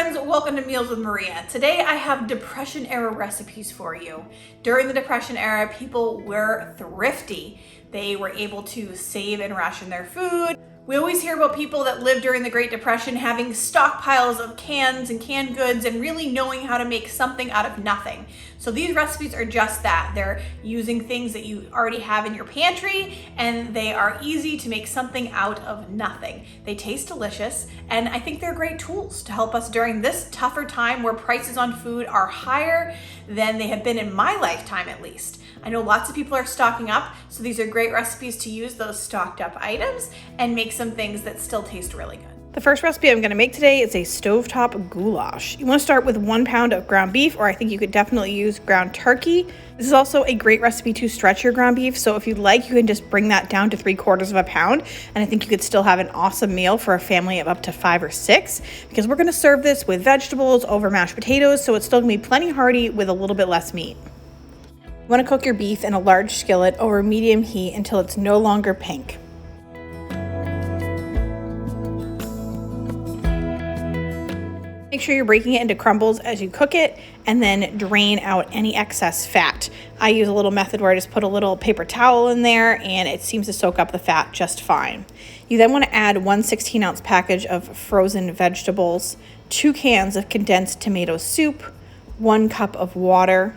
friends, welcome to Meals with Maria. Today I have Depression era recipes for you. During the Depression era, people were thrifty. They were able to save and ration their food. We always hear about people that lived during the Great Depression having stockpiles of cans and canned goods and really knowing how to make something out of nothing. So these recipes are just that. They're using things that you already have in your pantry, and they are easy to make something out of nothing. They taste delicious, and I think they're great tools to help us during this tougher time where prices on food are higher than they have been in my lifetime, at least. I know lots of people are stocking up, so these are great recipes to use those stocked up items and make some things that still taste really good. The first recipe I'm going to make today is a stovetop goulash. You want to start with 1 pound of ground beef, or I think you could definitely use ground turkey. This is also a great recipe to stretch your ground beef, so if you'd like, you can just bring that down to 3/4 of a pound, and I think you could still have an awesome meal for a family of up to 5 or 6, because we're going to serve this with vegetables over mashed potatoes, so it's still going to be plenty hearty with a little bit less meat. You want to cook your beef in a large skillet over medium heat until it's no longer pink. Make sure you're breaking it into crumbles as you cook it, and then drain out any excess fat. I use a little method where I just put a little paper towel in there and it seems to soak up the fat just fine. You then want to add 1 16-ounce package of frozen vegetables, 2 cans of condensed tomato soup, 1 cup of water,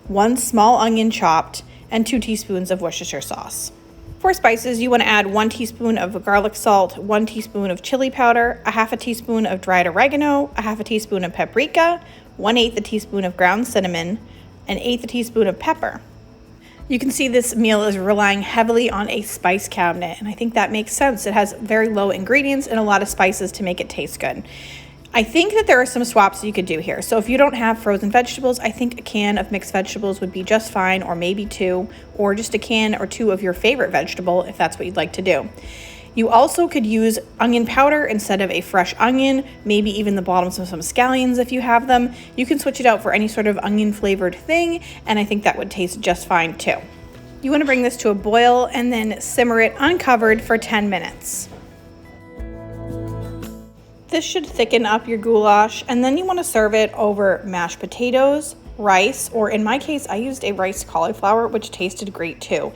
1 small onion chopped, and 2 teaspoons of Worcestershire sauce. For spices, you want to add 1 teaspoon of garlic salt, 1 teaspoon of chili powder, 1/2 teaspoon of dried oregano, 1/2 teaspoon of paprika, 1/8 teaspoon of ground cinnamon, and 1/8 teaspoon of pepper. You can see this meal is relying heavily on a spice cabinet, and I think that makes sense. It has very low ingredients and a lot of spices to make it taste good. I think that there are some swaps you could do here. So if you don't have frozen vegetables, I think a can of mixed vegetables would be just fine, or maybe 2, or just a can or 2 of your favorite vegetable if that's what you'd like to do. You also could use onion powder instead of a fresh onion, maybe even the bottoms of some scallions if you have them. You can switch it out for any sort of onion flavored thing, and I think that would taste just fine too. You want to bring this to a boil and then simmer it uncovered for 10 minutes. This should thicken up your goulash, and then you want to serve it over mashed potatoes, rice, or in my case, I used a rice cauliflower, which tasted great too.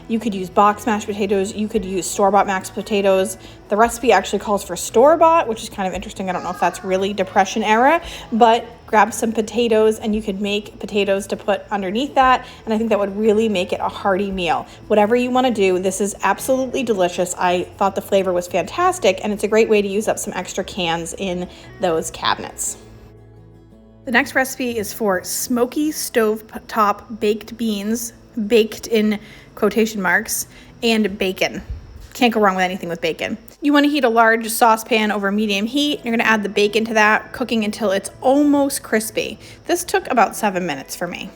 You could use box mashed potatoes, you could use store-bought mashed potatoes. The recipe actually calls for store-bought, which is kind of interesting. I don't know if that's really Depression era, but grab some potatoes and you could make potatoes to put underneath that, and I think that would really make it a hearty meal. Whatever you want to do, this is absolutely delicious. I thought the flavor was fantastic, and it's a great way to use up some extra cans in those cabinets. The next recipe is for smoky stovetop baked beans, baked in quotation marks, and bacon. Can't go wrong with anything with bacon. You want to heat a large saucepan over medium heat. You're going to add the bacon to that, cooking until it's almost crispy. This took about 7 minutes for me.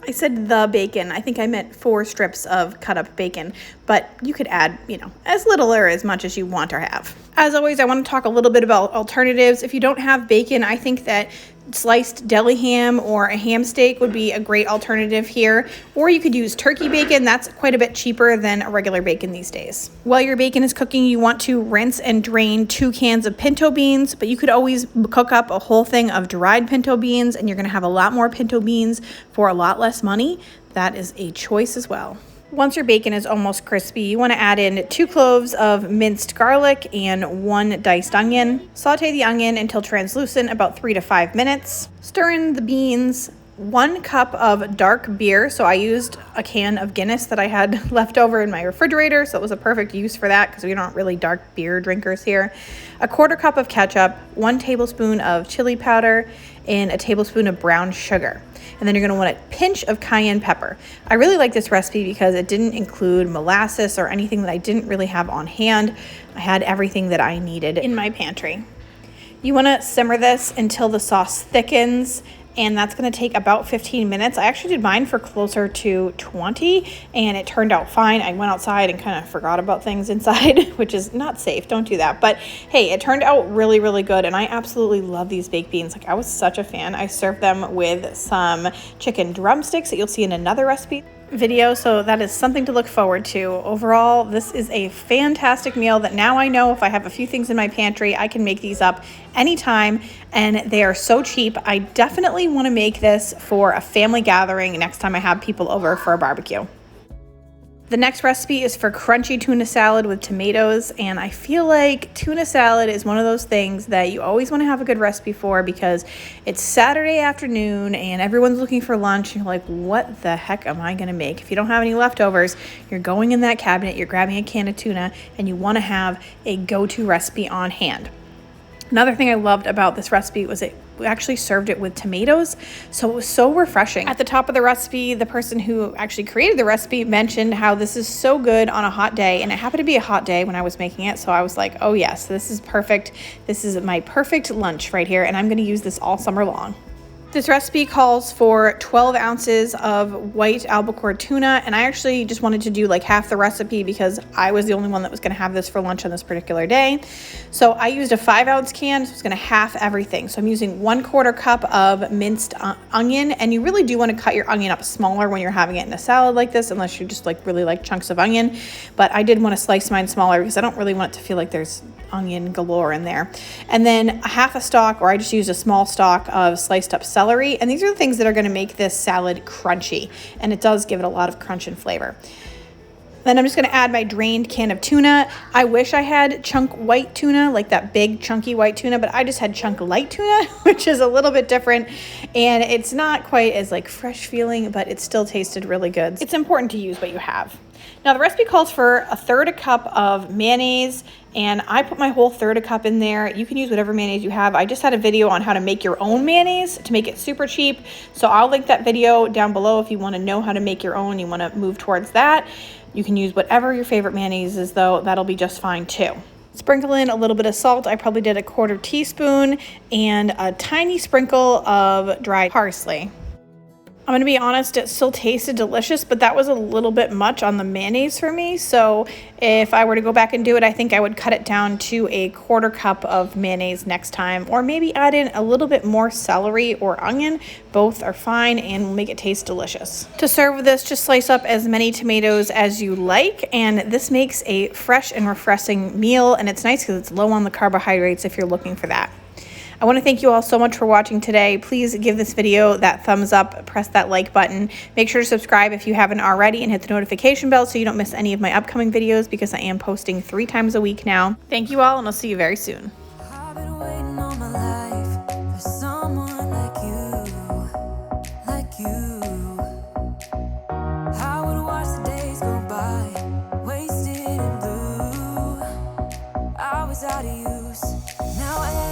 I said the bacon. I think I meant 4 strips of cut up bacon, but you could add, as little or as much as you want or have. As always, I want to talk a little bit about alternatives. If you don't have bacon, I think that sliced deli ham or a ham steak would be a great alternative here, or you could use turkey bacon. That's quite a bit cheaper than a regular bacon these days. While your bacon is cooking, you want to rinse and drain 2 cans of pinto beans, but you could always cook up a whole thing of dried pinto beans, and you're going to have a lot more pinto beans for a lot less money. That is a choice as well. Once your bacon is almost crispy, you want to add in 2 cloves of minced garlic and 1 diced onion. Saute the onion until translucent, about 3 to 5 minutes. Stir in the beans, 1 cup of dark beer. So I used a can of Guinness that I had left over in my refrigerator, so it was a perfect use for that because we aren't really dark beer drinkers here. 1/4 cup of ketchup, 1 tablespoon of chili powder, and 1 tablespoon of brown sugar. And then you're going to want a pinch of cayenne pepper. I really like this recipe because it didn't include molasses or anything that I didn't really have on hand. I had everything that I needed in my pantry. You want to simmer this until the sauce thickens, and that's going to take about 15 minutes. I actually did mine for closer to 20, and it turned out fine. I went outside and kind of forgot about things inside, which is not safe. Don't do that. But hey, it turned out really, really good, and I absolutely love these baked beans. I was such a fan. I served them with some chicken drumsticks that you'll see in another recipe. video, so that is something to look forward to. Overall, this is a fantastic meal that now I know if I have a few things in my pantry, I can make these up anytime, and they are so cheap. I definitely want to make this for a family gathering next time I have people over for a barbecue. The next recipe is for crunchy tuna salad with tomatoes, and I feel like tuna salad is one of those things that you always want to have a good recipe for because it's Saturday afternoon and everyone's looking for lunch. And you're like, what the heck am I going to make? If you don't have any leftovers, you're going in that cabinet, you're grabbing a can of tuna, and you want to have a go-to recipe on hand. Another thing I loved about this recipe was we actually served it with tomatoes, so it was so refreshing. At the top of the recipe, the person who actually created the recipe mentioned how this is so good on a hot day, and it happened to be a hot day when I was making it, so I was like, oh yes, this is perfect. This is my perfect lunch right here, and I'm gonna use this all summer long. This recipe calls for 12 ounces of white albacore tuna, and I actually just wanted to do like half the recipe because I was the only one that was going to have this for lunch on this particular day. So I used a 5-ounce can, so it's going to half everything. So I'm using 1/4 cup of minced onion, and you really do want to cut your onion up smaller when you're having it in a salad like this, unless you just like really like chunks of onion. But I did want to slice mine smaller because I don't really want it to feel like there's onion galore in there. And then half a stalk, or I just used a small stalk of sliced up celery, and these are the things that are going to make this salad crunchy, and it does give it a lot of crunch and flavor. Then I'm just going to add my drained can of tuna. I wish I had chunk white tuna, like that big chunky white tuna, but I just had chunk light tuna, which is a little bit different, and it's not quite as like fresh feeling, but it still tasted really good. It's important to use what you have. Now the recipe calls for 1/3 cup of mayonnaise, and I put my whole 1/3 cup in there. You can use whatever mayonnaise you have. I just had a video on how to make your own mayonnaise to make it super cheap, so I'll link that video down below if you want to know how to make your own, you want to move towards that. You can use whatever your favorite mayonnaise is though, that'll be just fine too. Sprinkle in a little bit of salt. I probably did 1/4 teaspoon, and a tiny sprinkle of dried parsley. I'm going to be honest, it still tasted delicious, but that was a little bit much on the mayonnaise for me. So if I were to go back and do it, I think I would cut it down to 1/4 cup of mayonnaise next time, or maybe add in a little bit more celery or onion. Both are fine and will make it taste delicious. To serve with this, just slice up as many tomatoes as you like, and this makes a fresh and refreshing meal, and it's nice because it's low on the carbohydrates if you're looking for that. I want to thank you all so much for watching today. Please give this video that thumbs up, press that like button. Make sure to subscribe if you haven't already, and hit the notification bell so you don't miss any of my upcoming videos, because I am posting 3 times a week now. Thank you all, and I'll see you very soon. I've been waiting all my life for someone like you. I would watch the days go by, wasted and blue. I was out of use. Now I